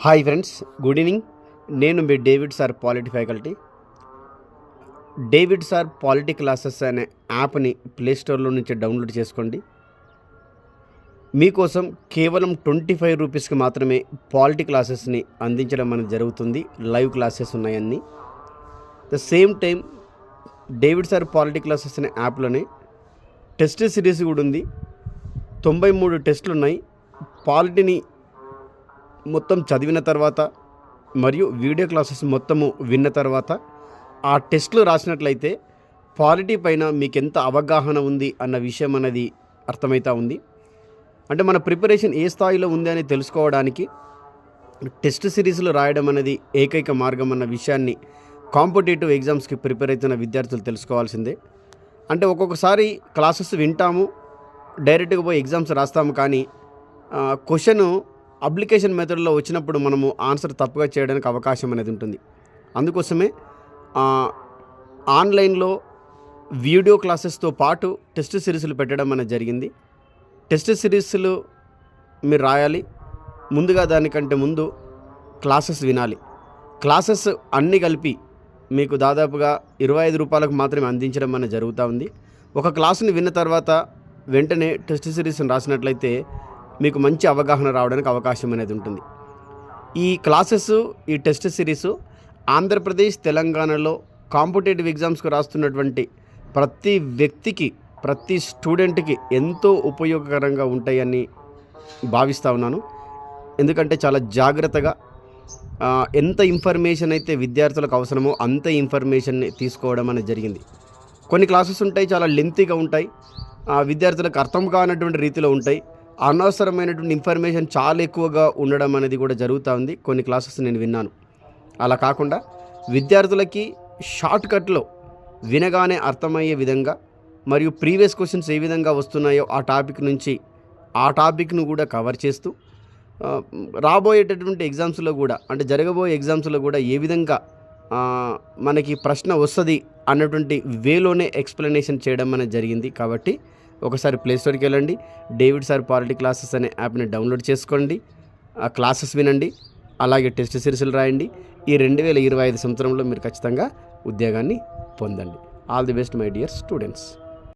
Hi friends, good evening. నేను మీ David sir polity faculty. David sir polity classes అనే యాప్ని ప్లేస్టోర్లో నుంచి డౌన్లోడ్ చేసుకోండి. మీకోసం కేవలం 25 రూపీస్కి మాత్రమే పాలిటీ క్లాసెస్ని అందించడం అనేది జరుగుతుంది. లైవ్ క్లాసెస్ ఉన్నాయన్నీ. The same time David sir polity classes అనే యాప్లోనే టెస్ట్ సిరీస్ కూడా ఉంది. 93 టెస్టులు ఉన్నాయి. పాలిటీని మొత్తం చదివిన తర్వాత మరియు వీడియో క్లాసెస్ మొత్తము విన్న తర్వాత ఆ టెస్టులు రాసినట్లయితే పాలిటీ పైన మీకు ఎంత అవగాహన ఉంది అన్న విషయం అనేది అర్థమవుతూ ఉంది. అంటే మన ప్రిపరేషన్ ఏ స్థాయిలో ఉంది అని తెలుసుకోవడానికి టెస్ట్ సిరీస్లు రాయడం అనేది ఏకైక మార్గం అన్న విషయాన్ని కాంపిటేటివ్ ఎగ్జామ్స్కి ప్రిపేర్ అవుతున్న విద్యార్థులు తెలుసుకోవాల్సిందే. అంటే ఒక్కొక్కసారి క్లాసెస్ వింటాము, డైరెక్ట్గా పోయి ఎగ్జామ్స్ రాస్తాము, కానీ క్వశ్చను అప్లికేషన్ మెథడ్లో వచ్చినప్పుడు మనము ఆన్సర్ తప్పుగా చేయడానికి అవకాశం అనేది ఉంటుంది. అందుకోసమే ఆన్లైన్లో వీడియో క్లాసెస్తో పాటు టెస్ట్ సిరీస్లు పెట్టడం అనేది జరిగింది. టెస్ట్ సిరీస్లు మీరు రాయాలి. ముందుగా దానికంటే ముందు క్లాసెస్ వినాలి. క్లాసెస్ అన్నీ కలిపి మీకు దాదాపుగా 25 రూపాయలకు మాత్రమే అందించడం అనేది జరుగుతూ ఉంది. ఒక క్లాసుని విన్న తర్వాత వెంటనే టెస్ట్ సిరీస్ని రాసినట్లయితే మీకు మంచి అవగాహన రావడానికి అవకాశం అనేది ఉంటుంది. ఈ క్లాసెస్, ఈ టెస్ట్ సిరీసు ఆంధ్రప్రదేశ్, తెలంగాణలో కాంపిటేటివ్ ఎగ్జామ్స్కి రాస్తున్నటువంటి ప్రతి వ్యక్తికి, ప్రతి స్టూడెంట్కి ఎంతో ఉపయోగకరంగా ఉంటాయని భావిస్తూ ఉన్నాను. ఎందుకంటే చాలా జాగ్రత్తగా ఎంత ఇన్ఫర్మేషన్ అయితే విద్యార్థులకు అవసరమో అంత ఇన్ఫర్మేషన్ని తీసుకోవడం అనేది జరిగింది. కొన్ని క్లాసెస్ ఉంటాయి, చాలా లెంతీగా ఉంటాయి, విద్యార్థులకు అర్థం కానటువంటి రీతిలో ఉంటాయి. అనవసరమైనటువంటి ఇన్ఫర్మేషన్ చాలా ఎక్కువగా ఉండడం అనేది కూడా జరుగుతూ ఉంది. కొన్ని క్లాసెస్ నేను విన్నాను. అలా కాకుండా విద్యార్థులకి షార్ట్కట్లో వినగానే అర్థమయ్యే విధంగా మరియు ప్రీవియస్ క్వశ్చన్స్ ఏ విధంగా వస్తున్నాయో ఆ టాపిక్ నుంచి ఆ టాపిక్ను కూడా కవర్ చేస్తూ రాబోయేటటువంటి ఎగ్జామ్స్లో కూడా, అంటే జరగబోయే ఎగ్జామ్స్లో కూడా ఏ విధంగా మనకి ప్రశ్న వస్తుంది అన్నటువంటి వేలోనే ఎక్స్ప్లెనేషన్ చేయడం అనేది జరిగింది. కాబట్టి ఒకసారి ప్లేస్టోర్కి వెళ్ళండి, డేవిడ్ సార్ పాలిటీ క్లాసెస్ అనే యాప్ని డౌన్లోడ్ చేసుకోండి, ఆ క్లాసెస్ వినండి, అలాగే టెస్ట్ సిరీస్లు రాయండి. ఈ 2025 సంవత్సరంలో మీరు ఖచ్చితంగా ఉద్యోగాన్ని పొందండి. All the best my dear students.